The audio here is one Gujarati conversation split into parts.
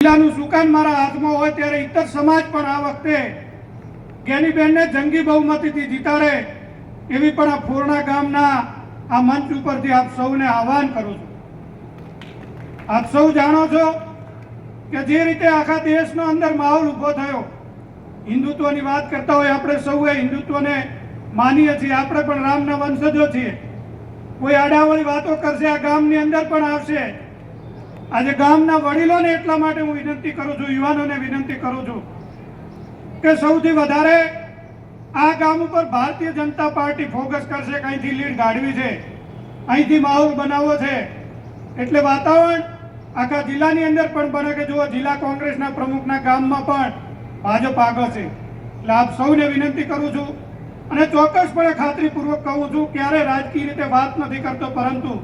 જિલ્લાનું સુકાન મારા હાથમાં હોય ત્યારે ઇતર સમાજ પણ આ વખતે જ્ઞાનીબેનને જંગી બહુમતીથી જીતાડે એવી પણ આ ફોરણા ગામના આ મંચ ઉપરથી આપ સૌને આહવાન કરું છું। આપ સૌ જાણો છો કે જે રીતે આખા દેશનો અંદર માહોલ ઊભો થયો, હિન્દુત્વની વાત કરતા હોય આપણે સૌએ હિન્દુત્વને માનીએ છીએ, આપણે પણ રામના વંશજો છીએ। કોઈ આડાવળી વાતો કરશે આ ગામની અંદર પણ આવશે। આજે ગામના વડીલોને એટલા માટે હું વિનંતી કરું છું, યુવાનોને વિનંતી કરું છું કે સૌથી વધારે આ ગામ ઉપર ભારતીય જનતા પાર્ટી ફોકસ કરશે, અહીંથી લીડ ગાળવી છે, અહીંથી માહોલ બનાવવો છે। એટલે વાતાવરણ આખા જિલ્લાની અંદર પણ બને કે જો જિલ્લા કોંગ્રેસના પ્રમુખના ગામમાં પણ ભાજપ આગળ છે। એટલે આપ સૌને વિનંતી કરું છું અને ચોક્કસપણે ખાતરીપૂર્વક કહું છું, ક્યારે રાજકીય રીતે વાત નથી કરતો, પરંતુ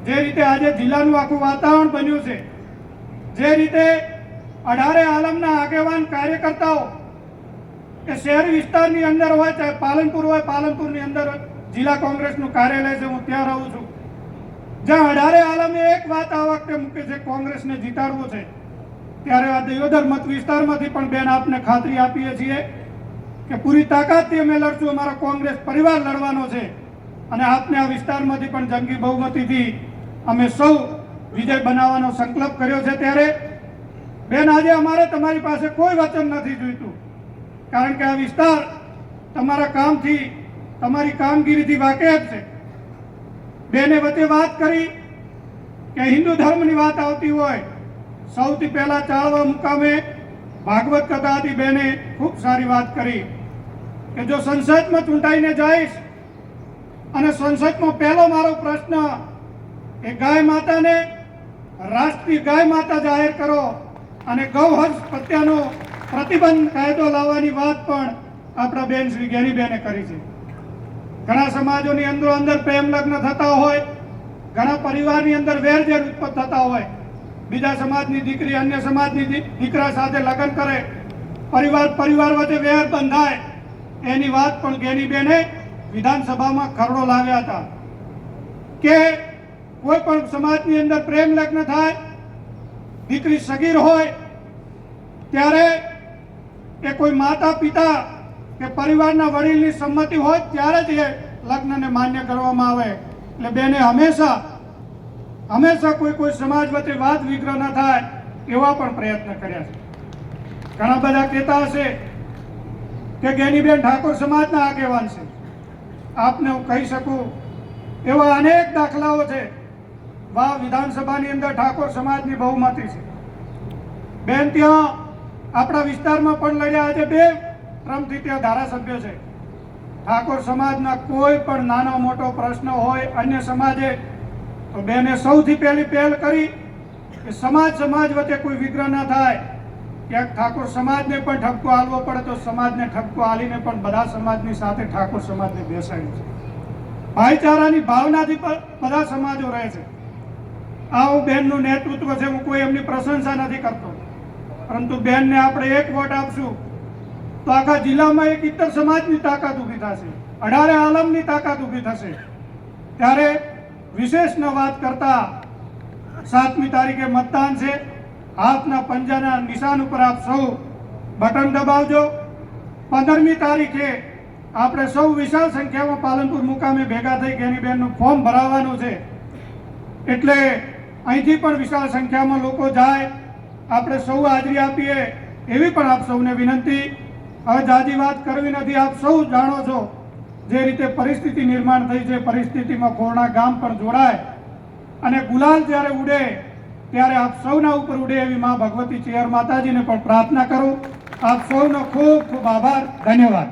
જે રીતે આજે જિલ્લાનું આખું વાતાવરણ બન્યું છે, જે રીતે 18 આલમના આગેવાન કાર્યકર્તાઓ એ શહેરી વિસ્તારની અંદર હોય, ચાહે પાલનપુર હોય, પાલનપુરની અંદર જિલ્લા કોંગ્રેસનું કાર્યાલય છે, હું ત્યાં રહું છું, જ્યાં 18 આલમે એક વાત આ વખતે મૂકે છે, કોંગ્રેસને જીતાડવું છે। ત્યારે આ દિયોદર મત વિસ્તારમાંથી પણ બેન આપને ખાતરી આપીએ છીએ કે પૂરી તાકાતથી અમે લડશું, અમારો કોંગ્રેસ પરિવાર લડવાનો છે અને આપને આ વિસ્તારમાંથી પણ જંગી બહુમતીથી અમે સૌ વિજય બનાવવાનો સંકલ્પ કર્યો છે। ત્યારે બેન આજે અમારે તમારી પાસે કોઈ વચન નથી જોઈતું, કારણ કે આ વિસ્તાર તમારા કામથી, તમારી કામગીરીથી વાકેફ છે। બેને વચ્ચે વાત કરી કે હિન્દુ ધર્મની વાત આવતી હોય, સૌથી પહેલા ચાળવા મુકામે ભાગવત કથાથી બેને ખૂબ સારી વાત કરી કે જો સંસદમાં ચૂંટાઈને જઈશ અને સંસદમાં પહેલો મારો પ્રશ્ન એ ગાય માતાને રાષ્ટ્રીય ગાય માતા જાહેર કરો અને ગૌહત્યા પ્રત્યેનો પ્રતિબંધ કાયદો લાવવાની વાત પણ આપણા બેન શ્રી જ્ઞાનીબેને કરી છે। ઘણા સમાજોની અંદરો અંદર પ્રેમ લગ્ન થતા હોય, ઘણા પરિવારની અંદર વેરઝેર ઉત્પન્ન થતા હોય, બીજા સમાજની દીકરી અન્ય સમાજની દીકરા સાથે લગ્ન કરે, પરિવાર વચ્ચે વેર બંધાય, એની વાત પણ જ્ઞાનીબેને વિધાનસભામાં ખરડો લાવ્યા હતા કે કોઈ પણ સમાજની અંદર પ્રેમ લગ્ન થાય, દીકરી સગીર હોય ત્યારે કે કોઈ માતા પિતા કે પરિવારના વડીલની સંમતિ હોય ત્યારે જ એ લગ્નને માન્ય કરવામાં આવે। એટલે બેને હંમેશા કોઈ સમાજ વચ્ચે વાદ વિગ્રહ ન થાય એવા પણ પ્રયત્ન કર્યા છે। ઘણા બધા કહેતા હશે કે જ્ઞાનીબેન ઠાકોર સમાજના આગેવાન છે, આપને હું કહી શકું એવા અનેક દાખલાઓ છે। વાવ વિધાનસભાની અંદર ઠાકોર સમાજની બહુમતી છે। બેન ત્યાં આપણા વિસ્તારમાં પણ લડ્યા, આજે 2 ટર્મથી ત્યાં ધારાસભ્ય છે। ઠાકોર સમાજના કોઈ પણ નાનો મોટો પ્રશ્ન હોય અન્ય સમાજે તો બેને સૌથી પહેલી પહેલ કરી કે સમાજ વચ્ચે કોઈ વિગ્રહ ન થાય, ક્યાંક ઠાકોર સમાજને પણ ઠપકો આલવો પડે તો સમાજને ઠપકો આલીને પણ બધા સમાજની સાથે ઠાકોર સમાજને બેસાડ્યું છે। ભાઈચારાની ભાવનાથી બધા સમાજો રહે છે। આવું બેનનું નેતૃત્વ છે, હું કોઈ એમની પ્રશંસા નથી કરતો, પરંતુ બેનને આપણે 1 વોટ આપશું તો આખા જિલ્લામાં એક ઇતર સમાજની તાકાત ઊભી થશે, 18 આલમની તાકાત ઊભી થશે। ત્યારે વિશેષ ન વાત કરતા 7મી તારીખે મતદાન છે, હાથના પંજાના નિશાન ઉપર આપ સૌ બટન દબાવજો। 15મી તારીખે આપણે સૌ વિશાળ સંખ્યામાં પાલનપુર મુકામે ભેગા થઈ જ્ઞાનીબેનનું ફોર્મ ભરાવવાનું છે, એટલે અહીંથી પણ વિશાળ સંખ્યામાં લોકો જાય, આપણે સૌ હાજરી આપીએ એવી પણ આપ સૌને વિનંતી। હવે જાજી વાત કરવી નથી, આપ સૌ જાણો છો જે રીતે પરિસ્થિતિ નિર્માણ થઈ છે, પરિસ્થિતિમાં ફોરણા ગામ પણ જોડાય અને ગુલાલ જ્યારે ઉડે ત્યારે આપ સૌના ઉપર ઉડે એવી મા ભગવતી ચેર માતાજીને પણ પ્રાર્થના કરું। આપ સૌનો ખૂબ ખૂબ આભાર, ધન્યવાદ।